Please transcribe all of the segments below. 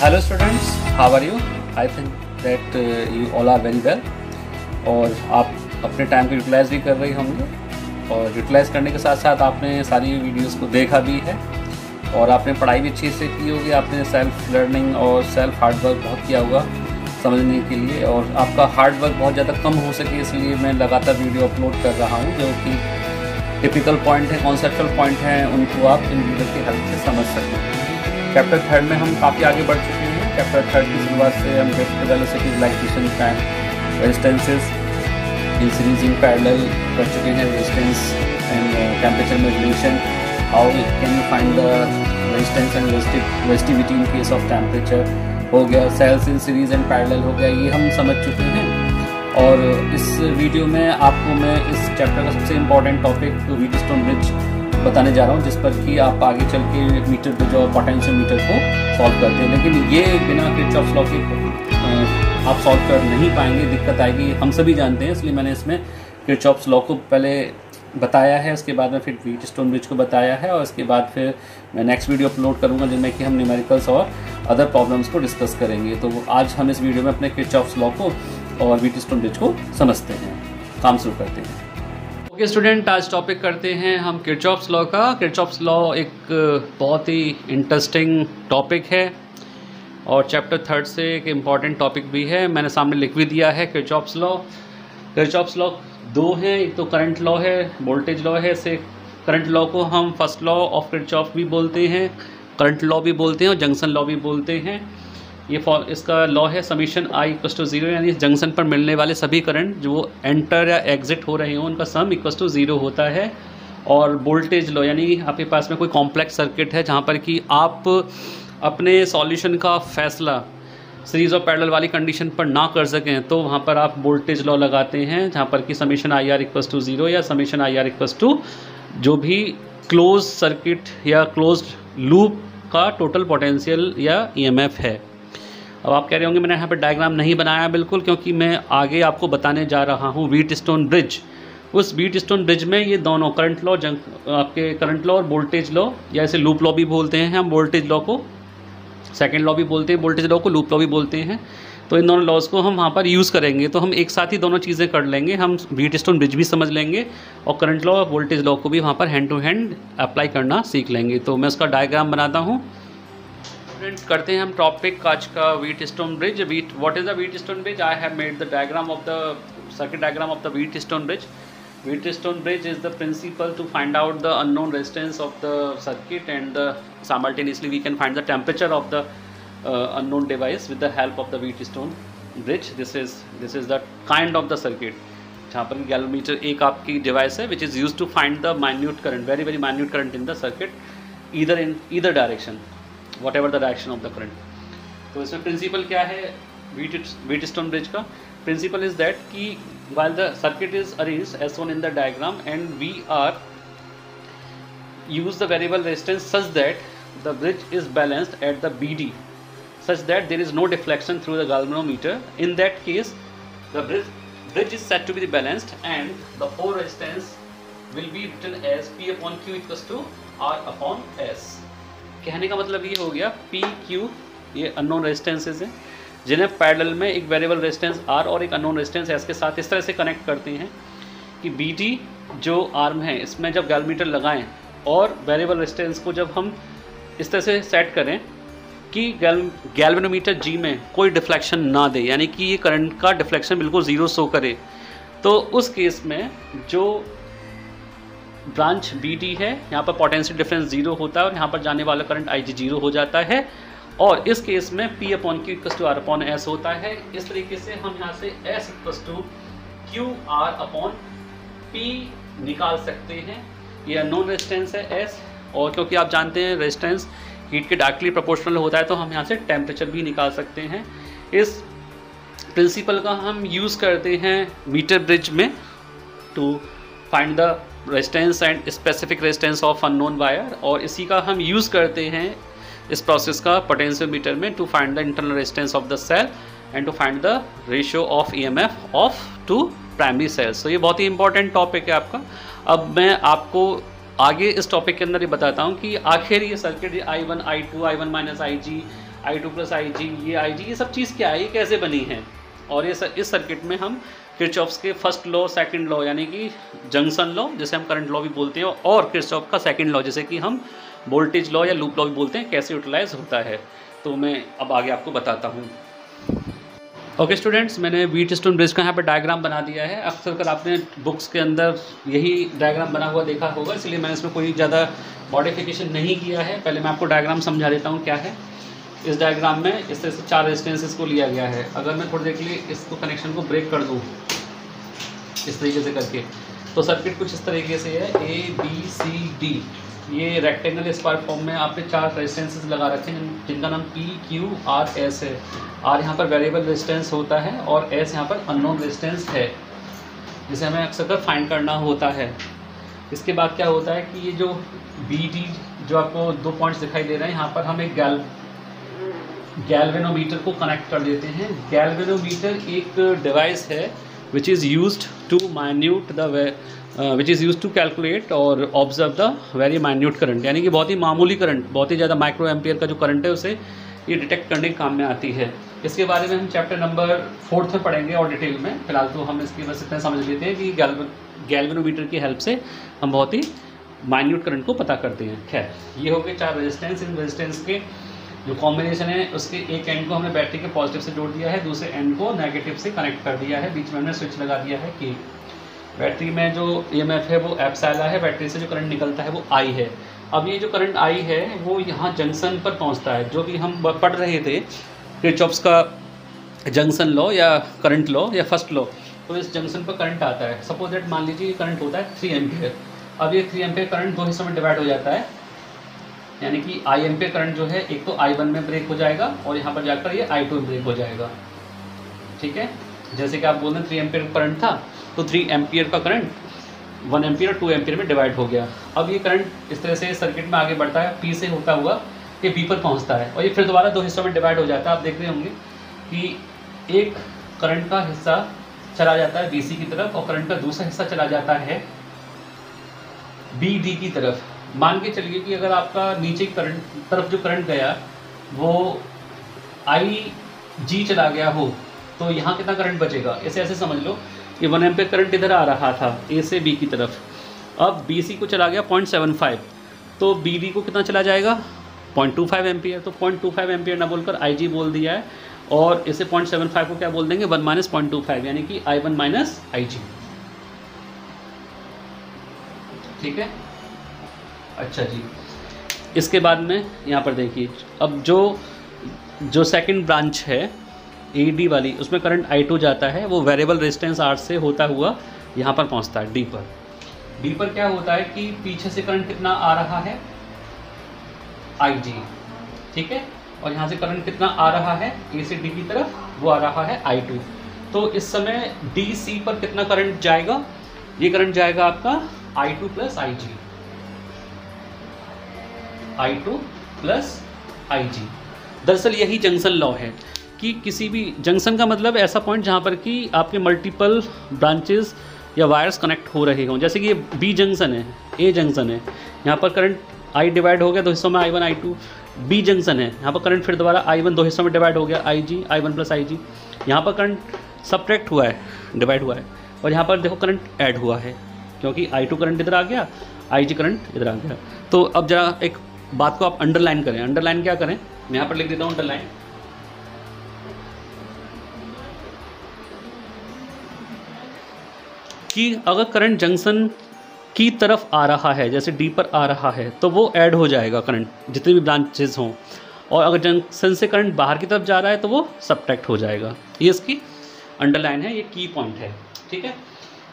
Hello students, how are you? I think that you all are very well. और आप अपने time को utilise भी कर रही होंगे, और यूटिलाइज करने के साथ साथ आपने सारी वीडियोस को देखा भी है, और आपने पढ़ाई भी अच्छे से की होगी। आपने सेल्फ लर्निंग और सेल्फ हार्ड वर्क बहुत किया होगा समझने के लिए, और आपका हार्ड वर्क बहुत ज़्यादा कम हो सके इसलिए मैं लगातार वीडियो अपलोड कर रहा हूँ, जो कि टिपिकल पॉइंट है, कॉन्सेप्चुअल पॉइंट हैं, उनको आप इन वीडियो की हेल्प से समझ सकें। चैप्टर 3 में हम काफ़ी आगे बढ़ चुके हैं। चैप्टर 3 की शुरुआत से हम velocities like distance time resistances in series in parallel कर चुके हैं। Resistance and temperature modulation, how can you find the resistance and resistivity in case of temperature हो गया। Cells in series and parallel हो गया, ये हम समझ चुके हैं। और इस वीडियो में आपको मैं इस चैप्टर का सबसे इम्पॉर्टेंट टॉपिक व्हीटस्टोन ब्रिज बताने जा रहा हूँ, जिस पर कि आप आगे चल के मीटर ब्रिज और पोटेंशियोमीटर को सॉल्व करते हैं। लेकिन ये बिना किरचॉफ्स लॉ के आप सॉल्व कर नहीं पाएंगे, दिक्कत आएगी, हम सभी जानते हैं। इसलिए मैंने इसमें किरचॉफ्स लॉ को पहले बताया है, उसके बाद में फिर व्हीटस्टोन ब्रिज को बताया है, और उसके बाद फिर मैं नेक्स्ट वीडियो अपलोड करूँगा जिनमें कि हम न्यूमेरिकल्स और अदर प्रॉब्लम्स को डिस्कस करेंगे। तो आज हम इस वीडियो में अपने किरचॉफ्स लॉ को और व्हीटस्टोन ब्रिज को समझते हैं, काम शुरू करते हैं। ओके स्टूडेंट, आज टॉपिक करते हैं हम किरचॉफ्स लॉ का। किरचॉफ्स लॉ एक बहुत ही इंटरेस्टिंग टॉपिक है और चैप्टर 3 से एक इम्पॉर्टेंट टॉपिक भी है। मैंने सामने लिख भी दिया है किरचॉफ्स लॉ। किरचॉफ्स लॉ दो हैं, एक तो करंट लॉ है, वोल्टेज लॉ है। से करंट लॉ को हम फर्स्ट लॉ ऑफ किरचॉफ भी बोलते हैं, करंट लॉ भी बोलते हैं और जंक्शन लॉ भी बोलते हैं। इसका लॉ है समीशन I इक्वस टू 0, यानी इस जंक्शन पर मिलने वाले सभी करंट जो एंटर या एग्जिट हो रहे हों उनका सम इक्वस टू 0 होता है। और वोल्टेज लॉ यानी आपके पास में कोई कॉम्प्लेक्स सर्किट है जहाँ पर कि आप अपने सॉल्यूशन का फैसला सीरीज और पैरेलल वाली कंडीशन पर ना कर सकें, तो वहाँ पर आप वोल्टेज लॉ लगाते हैं, जहाँ पर कि समीशन IR इक्वस टू 0 या समीशन IR इक्वस टू जो भी क्लोज सर्किट या क्लोज लूप का टोटल पोटेंशियल या EMF है। अब आप कह रहे होंगे मैंने यहाँ पर डायग्राम नहीं बनाया, बिल्कुल, क्योंकि मैं आगे आपको बताने जा रहा हूँ व्हीटस्टोन ब्रिज। उस व्हीटस्टोन ब्रिज में ये दोनों करंट लॉ, आपके करंट लॉ और वोल्टेज लॉ, या इसे लूप लॉ भी बोलते हैं हम, वोल्टेज लॉ को सेकंड लॉ भी बोलते हैं, वोल्टेज लॉ को लूप लॉ भी बोलते हैं। तो इन दोनों लॉज को हम वहाँ पर यूज़ करेंगे, तो हम एक साथ ही दोनों चीज़ें कर लेंगे। हम व्हीटस्टोन ब्रिज भी समझ लेंगे और करंट लॉ और वोल्टेज लॉ को भी वहाँ पर हैंड टू हैंड अप्लाई करना सीख लेंगे। तो मैं उसका डायग्राम बनाता हूँ। करते हैं हम टॉपिक आज का Wheatstone bridge. What is the Wheatstone bridge? I have made the diagram of the circuit diagram of the Wheatstone bridge. Wheatstone bridge is the principle to find out the unknown resistance of the circuit, and simultaneously we can find the temperature of the unknown device with the help of the Wheatstone bridge. This is the kind of the circuit जहाँ पर galvanometer एक आपकी device है which is used to find the minute current, very very minute current in the circuit, either in either direction, whatever the direction of the current. तो इसमें principal क्या है Wheatstone bridge का? Principle is that कि while the circuit is arranged as shown in the diagram, and we are use the variable resistance such that the bridge is balanced at the BD, such that there is no deflection through the galvanometer. In that case, the bridge is said to be balanced, and the whole resistance will be written as P upon Q equals to R upon S. कहने का मतलब ये हो गया, P Q ये unknown resistances हैं जिन्हें parallel में एक वेरिएबल रेजिस्टेंस R और एक अननोन रेजिस्टेंस S के साथ इस तरह से कनेक्ट करते हैं कि BD जो आर्म है इसमें जब गैल्वेनोमीटर लगाएं और वेरिएबल रेजिस्टेंस को जब हम इस तरह से सेट करें कि गैल्वेनोमीटर G में कोई डिफ्लेक्शन ना दे, यानी कि ये करंट का डिफ्लेक्शन बिल्कुल 0 शो करे, तो उस केस में जो ब्रांच BD है यहाँ पर पोटेंशियल डिफरेंस 0 होता है और यहाँ पर जाने वाला करंट IG 0 हो जाता है, और इस केस में P upon Q equals to R upon S होता है। इस तरीके से हम यहाँ से S equals to Q R upon P निकाल सकते हैं। ये अननोन रेजिस्टेंस है S, और क्योंकि आप जानते हैं रेजिस्टेंस हीट के डायरेक्टली प्रोपोर्शनल होता है, तो हम यहाँ से टेम्परेचर भी निकाल सकते हैं। इस प्रिंसिपल का हम यूज़ करते हैं मीटर ब्रिज में to find the resistance and specific resistance of unknown wire, और इसी का हम यूज़ करते हैं इस प्रोसेस का पोटेंशियोमीटर में to find the internal resistance of the cell and to find the ratio of EMF of two primary cells. तो ये बहुत ही इंपॉर्टेंट टॉपिक है आपका। अब मैं आपको आगे इस टॉपिक के अंदर ये बताता हूँ कि आखिर ये circuit I1 I2 I1 minus IG I2 plus IG, ये IG, ये सब चीज़ क्या है, ये कैसे बनी है। और ये इस सर्किट में हम किरचॉफ्स के फर्स्ट लॉ, सेकंड लॉ यानी कि जंक्शन लॉ जिसे हम करंट लॉ भी बोलते हैं, और किरचॉफ का सेकंड लॉ जिसे कि हम वोल्टेज लॉ या लूप लॉ भी बोलते हैं, कैसे यूटिलाइज होता है। तो मैं अब आगे आपको बताता हूँ। ओके स्टूडेंट्स, मैंने व्हीटस्टोन ब्रिज का यहाँ पर डायग्राम बना दिया है। अक्सर कर आपने बुक्स के अंदर यही डायग्राम बना हुआ देखा होगा, इसलिए मैंने इसमें कोई ज़्यादा मॉडिफिकेशन नहीं किया है। पहले मैं आपको डायग्राम समझा देता हूँ क्या है। इस डायग्राम में इस तरह से 4 रेजिस्टेंसेस को लिया गया है। अगर मैं थोड़ी देर के लिए इसको कनेक्शन को ब्रेक कर दूँ इस तरीके से करके, तो सर्किट कुछ इस तरीके से है, ABCD। ये रेक्टेंगल स्क्वायर फॉर्म में आपने 4 रेजिस्टेंसेस लगा रखे हैं जिनका नाम PQRS है। R यहाँ पर वेरिएबल रेजिस्टेंस होता है और S यहाँ पर अननोन रेजिस्टेंस है, जिसे हमें अक्सर कर फाइंड करना होता है। इसके बाद क्या होता है कि ये जो BD जो आपको 2 पॉइंट्स दिखाई दे रहे हैं, यहाँ पर हम एक गैल्वेनोमीटर को कनेक्ट कर देते हैं। गैल्वेनोमीटर एक डिवाइस है which is used to calculate और observe the very minute current, यानी कि बहुत ही मामूली करंट, बहुत ही ज़्यादा माइक्रो एम्पियर का जो करंट है उसे ये डिटेक्ट करने के काम में आती है। इसके बारे में हम चैप्टर नंबर 4 में पढ़ेंगे और डिटेल में। फिलहाल तो हम इसकी बस इतना समझ लेते हैं कि गैल्वेनोमीटर की हेल्प से हम बहुत ही माइन्यूट करंट को पता करते हैं। खैर, ये हो गए 4 रेजिस्टेंस। इन रेजिस्टेंस के जो कॉम्बिनेशन है उसके एक एंड को हमने बैटरी के पॉजिटिव से जोड़ दिया है, दूसरे एंड को नेगेटिव से कनेक्ट कर दिया है। बीच में हमने स्विच लगा दिया है कि बैटरी में जो EMF है वो एप्सिलॉन है, बैटरी से जो करंट निकलता है वो I है। अब ये जो करंट I है वो यहाँ जंक्शन पर पहुँचता है, जो कि हम पढ़ रहे थे किरचॉफ्स का जंक्शन लॉ या करंट लॉ या फर्स्ट लॉ। तो इस जंक्शन पर करंट आता है। सपोज दैट मान लीजिए ये करंट होता है 3 एम्पियर। अब ये 3 एम्पियर करंट 2 हिस्सों में डिवाइड हो जाता है, यानी कि I एम्पियर करंट जो है एक तो I1 में ब्रेक हो जाएगा और यहाँ पर जाकर ये I2 में ब्रेक हो जाएगा। ठीक है, जैसे कि आप बोल रहे हैं 3 एम्पियर करंट था, तो 3 एम्पियर का करंट 1 एम्पियर और 2 एम्पियर में डिवाइड हो गया। अब ये करंट इस तरह से सर्किट में आगे बढ़ता है, P से होता हुआ ये B पर पहुँचता है और ये फिर दोबारा 2 हिस्सों में डिवाइड हो जाता है। आप देख रहे होंगे कि एक करंट का हिस्सा चला जाता है BC की तरफ और करंट का दूसरा हिस्सा चला जाता है BD की तरफ। मान के चलिए कि अगर आपका नीचे करंट तरफ जो करंट गया वो IG चला गया हो, तो यहाँ कितना करंट बचेगा। ऐसे समझ लो कि 1 एम्पियर करंट इधर आ रहा था A से B की तरफ, अब BC को चला गया 0.75, तो BD को कितना चला जाएगा 0.25 एम्पियर। तो 0.25 एम्पियर ना बोलकर IG बोल दिया है और इसे 0.75 को क्या बोल देंगे 1 - 0.25, यानी कि I1 - IG। ठीक है, अच्छा जी। इसके बाद में यहाँ पर देखिए, अब जो सेकंड ब्रांच है AD वाली, उसमें करंट I2 जाता है, वो वेरिएबल रेजिस्टेंस R से होता हुआ यहाँ पर पहुँचता है D पर। D पर क्या होता है कि पीछे से करंट कितना आ रहा है IG, ठीक है, और यहाँ से करंट कितना आ रहा है A से D की तरफ, वो आ रहा है I2। तो इस समय DC पर कितना करंट जाएगा, ये करंट जाएगा आपका I2 plus IG, I2 plus IG। दरअसल यही जंक्शन लॉ है कि किसी भी जंक्शन का मतलब ऐसा पॉइंट जहाँ पर कि आपके मल्टीपल ब्रांचेस या वायर्स कनेक्ट हो रहे हों। जैसे कि ये B जंक्शन है, A जंक्शन है, यहाँ पर करंट I डिवाइड हो गया 2 हिस्सों में I1 I2। B जंक्शन है, यहाँ पर करंट फिर दोबारा I1 2 हिस्सों में डिवाइड हो गया IG, I1 प्लस IG। यहाँ पर करंट सब्ट्रैक्ट हुआ है, डिवाइड हुआ है, और यहाँ पर देखो करंट ऐड हुआ है क्योंकि I2 करंट इधर आ गया, IG करंट इधर आ गया। तो अब जरा एक बात को आप अंडरलाइन करें। अंडरलाइन क्या करें, मैं यहाँ पर लिख देता हूँ अंडरलाइन, कि अगर करंट जंक्शन की तरफ आ रहा है, जैसे D पर आ रहा है, तो वो ऐड हो जाएगा करंट जितने भी ब्रांचेस हों, और अगर जंक्शन से करंट बाहर की तरफ जा रहा है तो वो सब्ट्रैक्ट हो जाएगा। ये इसकी अंडरलाइन है, ये की पॉइंट है। ठीक है,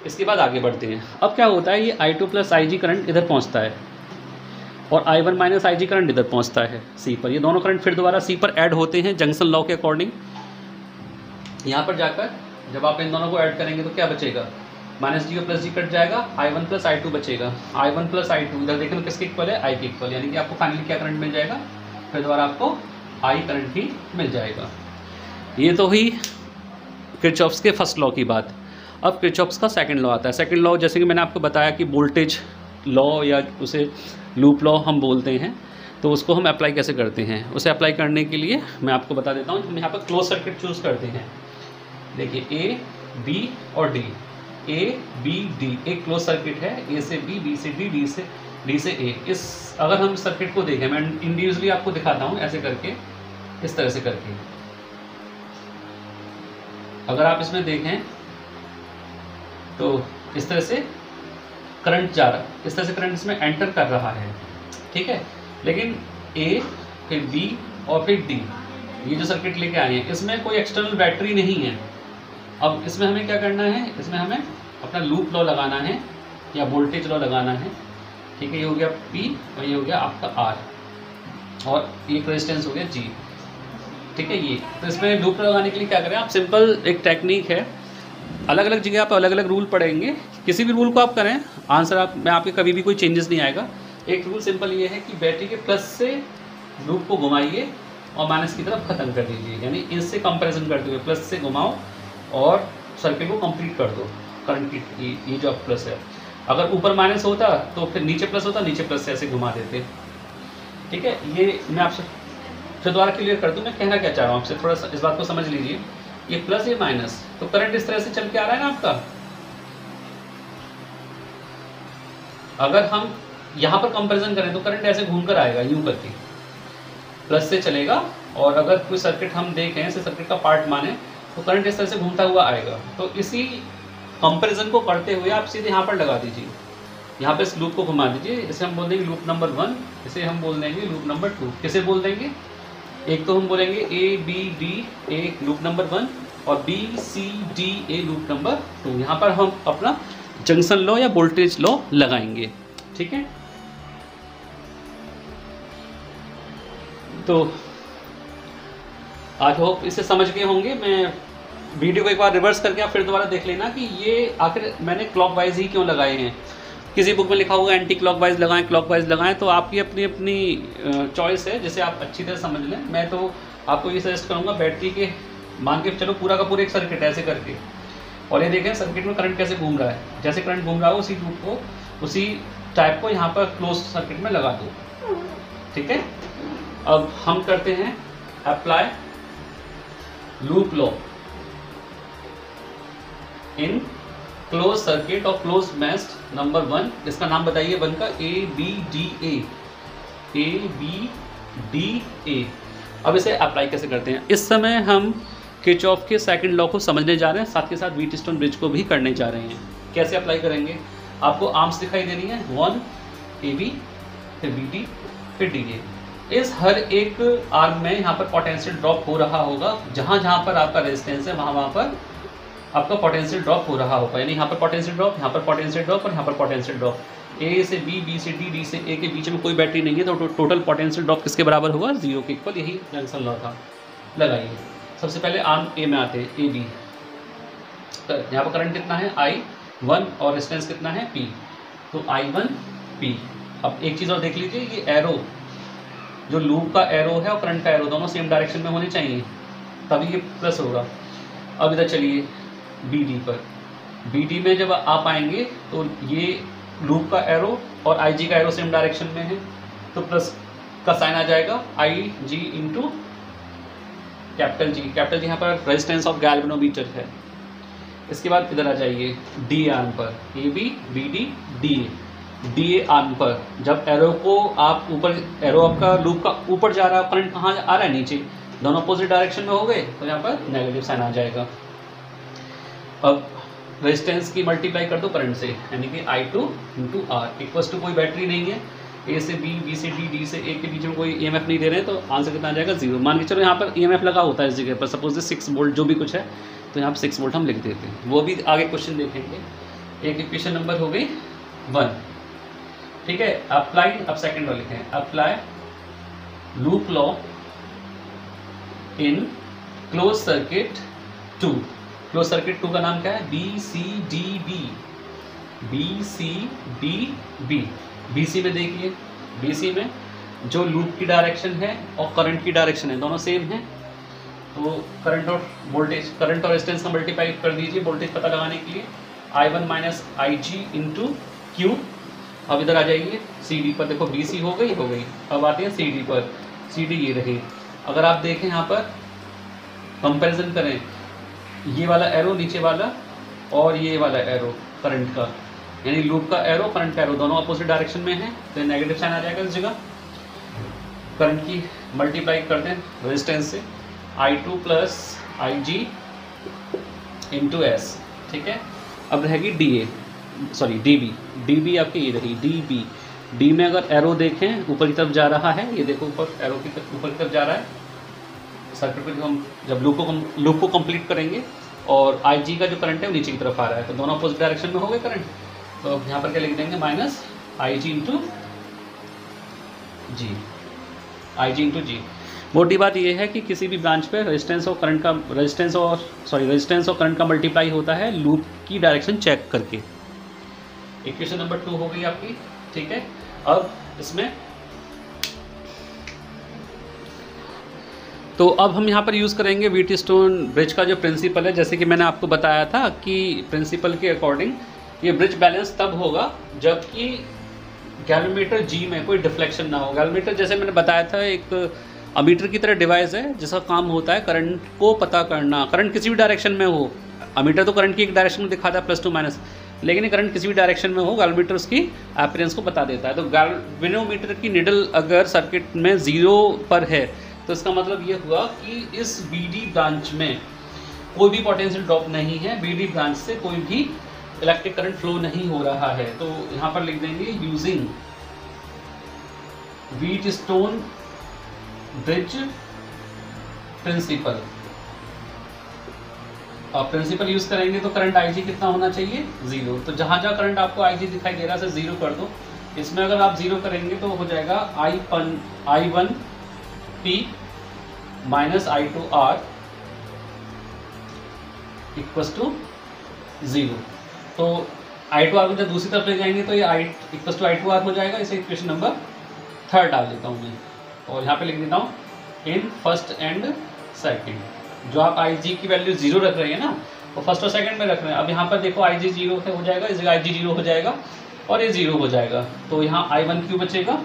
इसके बाद आगे बढ़ते हैं। अब क्या होता है, ये I2 प्लस IG करंट इधर पहुँचता है और I1 माइनस IG करंट इधर पहुँचता है C पर। ये दोनों करंट फिर दोबारा C पर ऐड होते हैं जंक्शन लॉ के अकॉर्डिंग। यहाँ पर जाकर जब आप इन दोनों को ऐड करेंगे तो क्या बचेगा, -G और +G कट जाएगा, I1 प्लस I2 बचेगा। I1 प्लस I2 इधर देखें किसके इक्वल है, I के इक्वल, यानी कि आपको फाइनली क्या करंट मिल जाएगा, फिर दोबारा आपको I करंट ही मिल जाएगा। ये तो हुई किरचॉफ्स के फर्स्ट लॉ की बात। अब किरचॉफ्स का सेकंड लॉ आता है। सेकंड लॉ जैसे कि मैंने आपको बताया कि वोल्टेज लॉ या उसे लूप लॉ हम बोलते हैं। तो उसको हम अप्लाई कैसे करते हैं, उसे अप्लाई करने के लिए मैं आपको बता देता हूँ। हम यहाँ पर क्लोज सर्किट चूज़ करते हैं। देखिए ए बी और डी, ए बी डी एक क्लोज सर्किट है, ए से बी से डी, डी से ए। इस अगर हम सर्किट को देखें, मैं इंडिविजुअली आपको दिखाता हूँ ऐसे करके, इस तरह से करके। अगर आप इसमें देखें तो इस तरह से करंट जा रहा है, इस तरह से करंट इसमें एंटर कर रहा है, ठीक है। लेकिन ए फिर बी और फिर डी, ये जो सर्किट लेके आए हैं इसमें कोई एक्सटर्नल बैटरी नहीं है। अब इसमें हमें क्या करना है, इसमें हमें अपना लूप लॉ लगाना है या वोल्टेज लॉ लगाना है, ठीक है। ये हो गया P और ये हो गया आपका R और एक रेजिस्टेंस हो गया G, ठीक है। ये तो इसमें लूप लॉ लगाने के लिए क्या करें आप, सिंपल एक टेक्निक है। अलग अलग जगह आप अलग अलग रूल पढ़ेंगे, किसी भी रूल को आप करें आंसर आप में आपके कभी भी कोई चेंजेस नहीं आएगा। एक रूल सिंपल ये है कि बैटरी के प्लस से लूप को घुमाइए और माइनस की तरफ ख़त्म कर दीजिए, यानी इससे कंपैरिजन करते हुए प्लस से घुमाओ और सर्किट को कंप्लीट कर दो। करंट की ये जो प्लस है, अगर ऊपर माइनस होता तो फिर नीचे प्लस होता, नीचे प्लस से ऐसे घुमा देते, ठीक है। ये मैं आपसे फिर दोबारा क्लियर कर दूँ मैं कहना क्या चाह रहा हूँ आपसे, थोड़ा सा इस बात को समझ लीजिए। ये प्लस ये माइनस, तो करंट इस तरह से चल के आ रहा है ना आपका। अगर हम यहाँ पर कंपैरिजन करें तो करंट ऐसे घूम कर आएगा, यूं करके प्लस से चलेगा। और अगर कोई सर्किट हम देखें, ऐसे सर्किट का पार्ट माने, तो करंट इस तरह से घूमता हुआ आएगा। तो इसी कंपैरिजन को करते हुए आप सीधे यहाँ पर लगा दीजिए, यहाँ पे इस लूप को घुमा दीजिए। इसे हम बोल देंगे लूप नंबर 1, इसे हम बोल देंगे लूप नंबर 2। किसे बोल देंगे, एक तो हम बोलेंगे A B D A loop number 1 और B C D A loop number 2। यहाँ पर हम अपना जंक्शन लॉ या वोल्टेज लॉ लगाएंगे, ठीक है। तो आज होप इसे समझ गए होंगे। मैं वीडियो को एक बार रिवर्स करके आप फिर दोबारा देख लेना कि ये आखिर मैंने क्लॉकवाइज ही क्यों लगाए हैं। किसी बुक में लिखा होगा एंटी क्लॉकवाइज लगाएं, क्लॉकवाइज लगाएं, तो आपकी अपनी अपनी चॉइस है, जिसे आप अच्छी तरह समझ लें। मैं तो आपको ये सजेस्ट करूँगा, बैटरी के मान के चलो पूरा का पूरा एक सर्किट ऐसे करके, और ये देखें सर्किट में करंट कैसे घूम रहा है। जैसे करंट घूम रहा हो उसी लूप को, उसी टाइप को यहाँ पर क्लोज सर्किट में लगा दो, ठीक है। अब हम करते हैं apply loop law in close circuit और क्लोज मैश नंबर 1। इसका नाम बताइए 1 का, ए बी डी ए। अब इसे अप्लाई कैसे करते हैं, इस समय हम किरचॉफ के सेकंड लॉ को समझने जा रहे हैं, साथ के साथ व्हीटस्टोन ब्रिज को भी करने जा रहे हैं। कैसे अप्लाई करेंगे, आपको आर्म्स दिखाई दे रही हैं, 1 ए बी फिर बी डी फिर डी ए। इस हर एक आर्म में यहाँ पर पोटेंशियल ड्रॉप हो रहा होगा, जहाँ जहाँ पर आपका रेजिस्टेंस है वहाँ पर आपका पोटेंशियल ड्रॉप हो रहा होगा। यानी यहाँ पर पोटेंशियल ड्रॉप, यहाँ पर पोटेंशियल ड्रॉप और यहाँ पर पोटेंशियल ड्रॉप। ए से बी, बी से डी, डी से ए के बीच में कोई बैटरी नहीं है, तो टोटल पोटेंशियल ड्रॉप किसके बराबर होगा, 0 के इक्वल। यही जंक्शन लॉ था। लगाइए, सबसे पहले आर्म ए में आते हैं, ए बी। यहाँ पर करंट कितना है I1 और रेजिस्टेंस कितना है P, तो I1 P। अब एक चीज़ और देख लीजिए, ये एरो जो लूप का एरो है और करंट का एरो दोनों सेम डायरेक्शन में होने चाहिए, तभी ये प्लस होगा। अब इधर चलिए BD पर, BD में जब आप आएंगे तो ये लूप का एरो और IG का एरो सेम डायरेक्शन में है, तो प्लस का साइन आ जाएगा IG into capital G। Capital G यहाँ पर रेजिस्टेंस ऑफ गैल्वेनोमीटर है। इसके बाद इधर आ जाइए D आर्म पर, AB BD DA आर्म पर। जब एरो को आप ऊपर, एरो आपका लूप का ऊपर जा रहा है, करंट कहाँ आ रहा है, नीचे, दोनों अपोजिट डायरेक्शन में हो गए, तो यहाँ पर नेगेटिव साइन आ जाएगा। अब रेजिस्टेंस की मल्टीप्लाई कर दो करंट से, यानी कि I2 into R equals to कोई बैटरी नहीं है, ए से बी, बी से डी, डी से ए के बीच में कोई EMF नहीं दे रहे हैं, तो आंसर कितना आ जाएगा 0। मान के चलो यहाँ पर EMF लगा होता है इस जगह पर, सपोज 6 वोल्ट जो भी कुछ है, तो यहाँ पर 6 वोल्ट हम लिख देते हैं। वो भी आगे क्वेश्चन देखेंगे। एक इक्वेशन नंबर हो गई 1, ठीक है। अप्लाई, अब सेकंड लॉ लिखें, apply loop law in close circuit 2। Close circuit 2 का नाम क्या है, BCDB। BCDB। BC में देखिए, BC में जो लूप की डायरेक्शन है और करंट की डायरेक्शन है, दोनों सेम है, तो करंट और वोल्टेज, करंट और रेजिस्टेंस का मल्टीप्लाई कर दीजिए वोल्टेज पता लगाने के लिए। I1 minus IG into Q अब इधर आ जाइए CD पर, देखो BC हो गई। अब आते हैं CD पर, CD ये रही। अगर आप देखें यहाँ पर कंपैरिजन करें, ये वाला एरो नीचे वाला और ये वाला एरो करंट का, यानी लूप का एरो करंट का एरो दोनों अपोजिट डायरेक्शन में है, तो नेगेटिव साइन आ जाएगा इस जगह। करंट की मल्टीप्लाई करते हैं रेजिस्टेंस से, I2 plus IG into S, ठीक है। अब रहेगी DB आपकी ये रही DB। D में अगर एरो देखें ऊपर की तरफ जा रहा है, ये देखो ऊपर एरो की ऊपर की तरफ जा रहा है सर्किट पे, हम जब लूप को कंप्लीट करेंगे, और IG का जो करंट है वो नीचे की तरफ आ रहा है, तो दोनों अपोजिट डायरेक्शन में हो गए करंट। तो अब यहाँ पर क्या लिख देंगे, माइनस IG इंटू G। मोटी बात ये है कि किसी भी ब्रांच पे रेजिस्टेंस और करंट का मल्टीप्लाई होता है लूप की डायरेक्शन चेक करके। इक्वेशन नंबर 2 हो गई आपकी, ठीक है। अब इसमें तो अब हम यहाँ पर यूज़ करेंगे व्हीटस्टोन ब्रिज का जो प्रिंसिपल है। जैसे कि मैंने आपको बताया था कि प्रिंसिपल के अकॉर्डिंग ये ब्रिज बैलेंस तब होगा जबकि गैल्वेमीटर G में कोई डिफ्लेक्शन ना हो। गैल्वेमीटर जैसे मैंने बताया था एक अमीटर की तरह डिवाइस है जिसका काम होता है करंट को पता करना, करंट किसी भी डायरेक्शन में हो। अमीटर तो करंट की एक डायरेक्शन में दिखाता है प्लस टू माइनस, लेकिन ये करंट किसी भी डायरेक्शन में हो गैल्वेमीटर उसकी एपीरेंस को बता देता है। तो गैल्वेनोमीटर की निडल अगर सर्किट में 0 पर है तो इसका मतलब ये हुआ कि इस BD ब्रांच में कोई भी पोटेंशियल ड्रॉप नहीं है, BD ब्रांच से कोई भी इलेक्ट्रिक करंट फ्लो नहीं हो रहा है। तो यहाँ पर लिख देंगे यूजिंग व्हीटस्टोन ब्रिज प्रिंसिपल। अब प्रिंसिपल यूज करेंगे तो करंट IG कितना होना चाहिए, 0। तो जहाँ जहाँ करंट आपको IG दिखाई दे रहा है 0 कर दो। इसमें अगर आप 0 करेंगे तो हो जाएगा I1P minus I2R equals to 0। तो I2R को जब दूसरी तरफ ले जाएंगे तो ये I इक्वस टू I2R हो जाएगा। इसे इक्वेशन नंबर 3 डाल देता हूँ मैं, और यहाँ पे लिख देता हूँ इन फर्स्ट एंड सेकंड। जो आप IG की वैल्यू 0 रख रहे हैं ना, वो फर्स्ट और सेकंड में रख रहे हैं। अब यहाँ पर देखो IG 0 हो जाएगा, इस जगह IG 0 हो जाएगा और ये 0 हो जाएगा। तो यहाँ I1Q बचेगा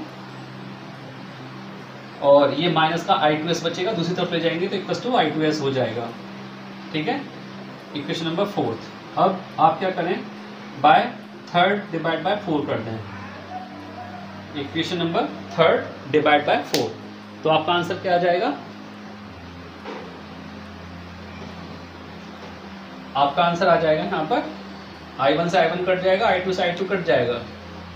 और ये माइनस का I2S बचेगा, दूसरी तरफ ले जाएंगे तो इक्वस टू I2S हो जाएगा, ठीक है। Equation number 4। अब आप क्या करें, बाय 3 डिवाइड बाय 4 कर दें। इक्वेशन नंबर 3 डिवाइड बाय 4, तो आपका आंसर क्या आ जाएगा, आपका आंसर आ जाएगा यहाँ पर I1 से I1 कट जाएगा, I2 से I2 कट जाएगा,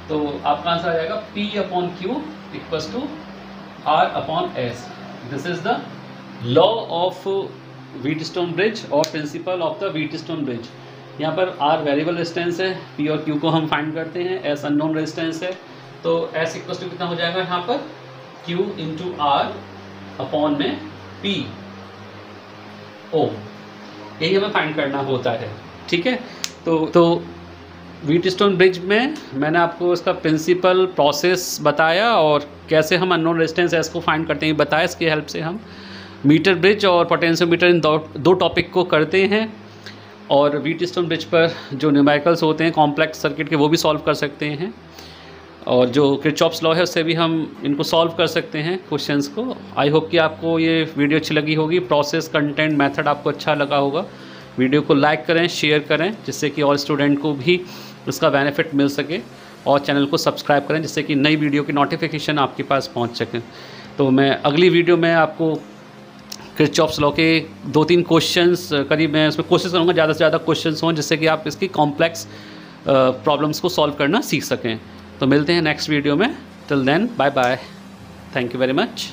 तो आपका आंसर आ जाएगा P/Q equals to R/S। This is the law of Wheatstone bridge और principle of the Wheatstone bridge. यहाँ पर R वेरिएबल रेजिस्टेंस है, P और Q को हम फाइंड करते हैं, S अननोन रेजिस्टेंस है। तो S इक्वस टू कितना हो जाएगा यहाँ पर, Q इंटू R अपॉन में P ओम, यही हमें फाइंड करना होता है, ठीक है। तो व्हीटस्टोन ब्रिज में मैंने आपको इसका प्रिंसिपल प्रोसेस बताया और कैसे हम अननोन रेजिस्टेंस S को फाइंड करते हैं बताया। इसकी हेल्प से हम मीटर ब्रिज और पोटेंशियोमीटर इन दो टॉपिक को करते हैं, और व्हीटस्टोन ब्रिज पर जो न्यूमेरिकल्स होते हैं कॉम्प्लेक्स सर्किट के वो भी सॉल्व कर सकते हैं, और जो किरचॉफ्स लॉ है उससे भी हम इनको सॉल्व कर सकते हैं क्वेश्चंस को। आई होप कि आपको ये वीडियो अच्छी लगी होगी, प्रोसेस कंटेंट मेथड आपको अच्छा लगा होगा। वीडियो को लाइक करें, शेयर करें, जिससे कि और स्टूडेंट को भी इसका बेनिफिट मिल सके, और चैनल को सब्सक्राइब करें जिससे कि नई वीडियो की नोटिफिकेशन आपके पास पहुंच सके। तो मैं अगली वीडियो में आपको किरचॉफ्स लॉ के 2-3 क्वेश्चंस करीब मैं उसमें कोशिश करूँगा ज़्यादा से ज़्यादा क्वेश्चंस हों जिससे कि आप इसकी कॉम्प्लेक्स प्रॉब्लम्स को सॉल्व करना सीख सकें। तो मिलते हैं नेक्स्ट वीडियो में, till then bye bye, thank you very much.